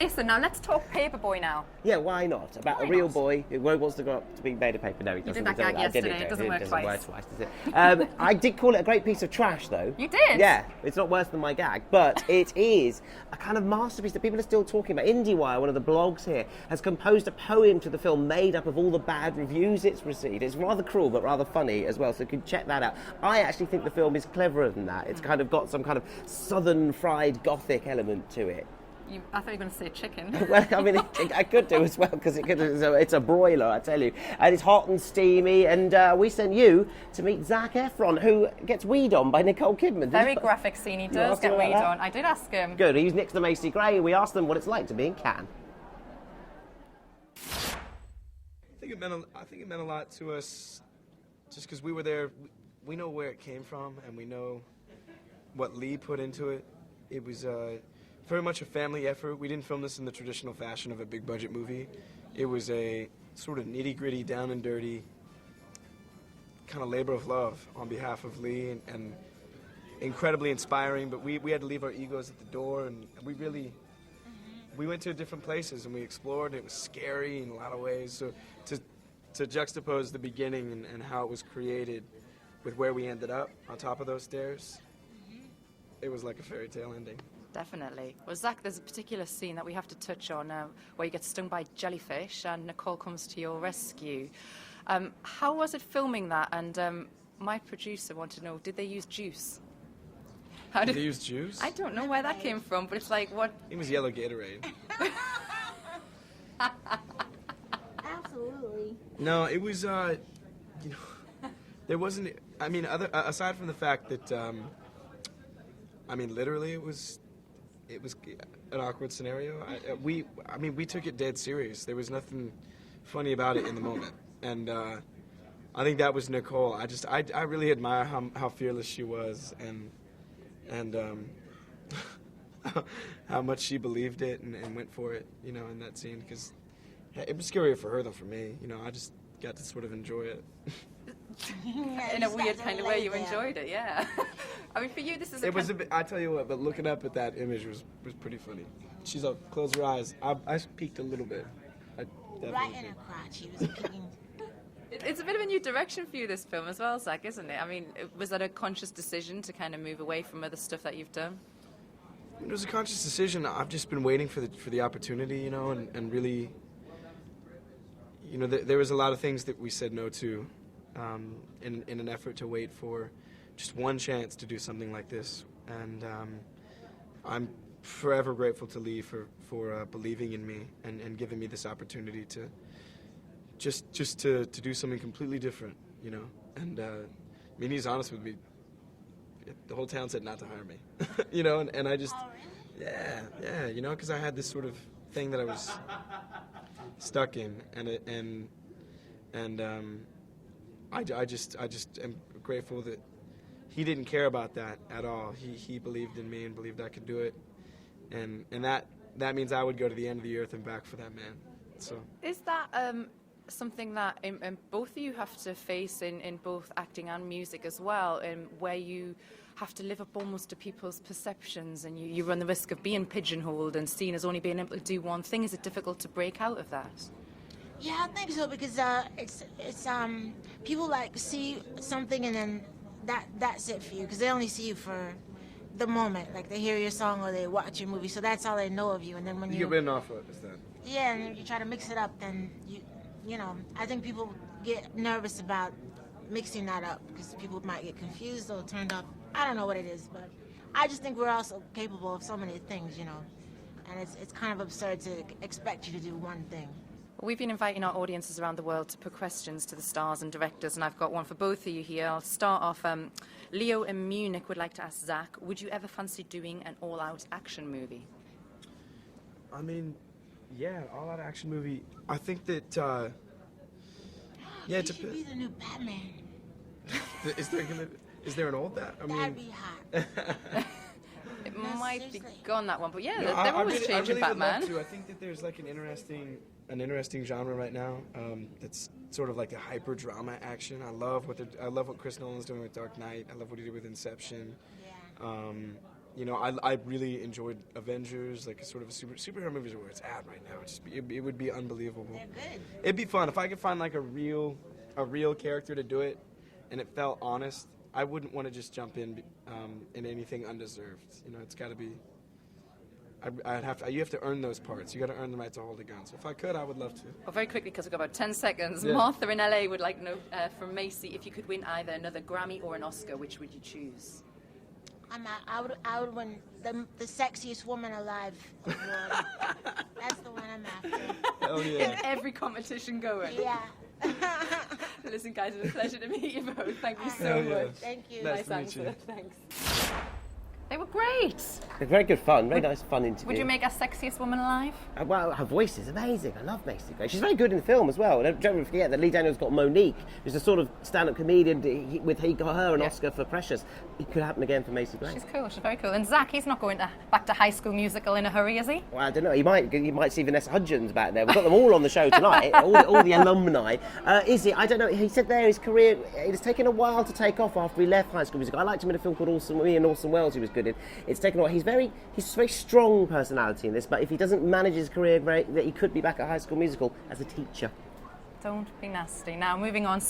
Listen, now let's talk Paperboy now. Yeah, why not? About a real boy who wants to grow up to be made of paper. No, he doesn't. You did that gag yesterday. It doesn't work twice. Does it? I did call it a great piece of trash, though. You did? Yeah, it's not worse than my gag, but it is a kind of masterpiece that people are still talking about. IndieWire, one of the blogs here, has composed a poem to the film made up of all the bad reviews it's received. It's rather cruel, but rather funny as well, so you can check that out. I actually think the film is cleverer than that. It's kind of got some kind of southern fried gothic element to it. I thought you were going to say chicken. Well, I mean, I could do as well, because it's a broiler, I tell you. And it's hot and steamy, and we sent you to meet ZAC Efron, who gets weed on by Nicole Kidman. Very graphic scene, he does get weed on. I did ask him. Good, he's next to Macy Gray, and we asked them what it's like to be in Cannes. I think it meant a lot to us, just because we were there. We know where it came from, and we know what Lee put into it. It was very much a family effort. We didn't film this in the traditional fashion of a big budget movie. It was a sort of nitty-gritty, down and dirty kind of labor of love on behalf of Lee, and incredibly inspiring, but we had to leave our egos at the door, and we went to different places and we explored. It was scary in a lot of ways. So to juxtapose the beginning and how it was created with where we ended up on top of those stairs, it was like a fairy tale ending. Definitely. Well, ZAC, there's a particular scene that we have to touch on where you get stung by jellyfish and Nicole comes to your rescue. How was it filming that? And my producer wanted to know, did they use juice? Did they use juice? I don't know where that came from, but it's like, what? It was yellow Gatorade. Absolutely. No, it was, there wasn't, I mean, aside from the fact that, I mean, literally it was an awkward scenario. I mean, we took it dead serious. There was nothing funny about it in the moment. And I think that was Nicole. I really admire how fearless she was, and how much she believed it and went for it, you know, in that scene. Because it was scarier for her than for me. You know, I just got to sort of enjoy it. In a weird kind of way, you enjoyed it, yeah. I mean, for you, this is It was a bit, I tell you what, but looking up at that image was pretty funny. She's up, close her eyes. I peeked a little bit. Right in her crotch, he was peeking. It's a bit of a new direction for you, this film, as well, ZAC, isn't it? I mean, was that a conscious decision to kind of move away from other stuff that you've done? It was a conscious decision. I've just been waiting for the opportunity, you know, and really, you know, there was a lot of things that we said no to in an effort to wait for just one chance to do something like this. And I'm forever grateful to Lee for believing in me and giving me this opportunity to just to do something completely different, you know. And I mean, he's honest with me. The whole town said not to hire me, you know, and I just, yeah, you know, because I had this sort of thing that I was stuck in, and I just am grateful that he didn't care about that at all. He believed in me and believed I could do it, and that means I would go to the end of the earth and back for that man. So is that something that both of you have to face in both acting and music as well, where you have to live up almost to people's perceptions, and you run the risk of being pigeonholed and seen as only being able to do one thing? Is it difficult to break out of that? Yeah, I think so, because it's people like see something and then that's it for you, because they only see you for the moment. Like they hear your song or they watch your movie, so that's all they know of you. And then when you get written off of it, then. Yeah, and if you try to mix it up, then you know, I think people get nervous about mixing that up because people might get confused or turned up. I don't know what it is, but I just think we're also capable of so many things, you know, and it's kind of absurd to expect you to do one thing. We've been inviting our audiences around the world to put questions to the stars and directors, and I've got one for both of you here. I'll start off. Leo in Munich would like to ask ZAC, would you ever fancy doing an all-out action movie? I mean, yeah, all-out action movie. I think that, yeah, you should be the new Batman. Is there an old that? I mean, that'd be hot. It No, might seriously. be gone that one, but yeah, no, they're always changing I really Batman. would love to. I think that there's like an interesting genre right now that's sort of like a hyper drama action. I love what Chris Nolan's doing with Dark Knight. I love what he did with Inception. Yeah. you know, I really enjoyed Avengers, like a sort of a superhero movies are where it's at right now. It would be unbelievable. They're good. It'd be fun if I could find like a real character to do it, and it felt honest. I wouldn't want to just jump in anything undeserved. You know, it's got to be. You have to earn those parts. You got to earn the right to hold a gun. So if I could, I would love to. Well, very quickly, because we've got about 10 seconds. Yeah. Martha in LA would like to know from Macy, if you could win either another Grammy or an Oscar, which would you choose? I would win the sexiest woman alive award. That's the one I'm after. Hell yeah. Every competition going. Yeah. Listen, guys, it was a pleasure to meet you both. Thank you so Hell yeah. much. Thank you. Nice to meet answer. you. Thanks. They were great. They're very good fun, very nice fun interview. Would you make us sexiest woman alive? Well, her voice is amazing. I love Macy Gray. She's very good in the film as well. Don't forget that Lee Daniels got Monique, who's a sort of stand-up comedian. He got her an Oscar for Precious. It could happen again for Macy Gray. She's cool. She's very cool. And Zach, he's not going back to High School Musical in a hurry, is he? Well, I don't know. You might see Vanessa Hudgens back there. We've got them all on the show tonight. all the alumni. Is he? I don't know. He said there his career. It has taken a while to take off after he left High School Musical. I liked him in a film called Orson Welles. He was good in. It's taken a while. He's a very strong personality in this. But if he doesn't manage his career great, that he could be back at High School Musical as a teacher. Don't be nasty. Now, moving on.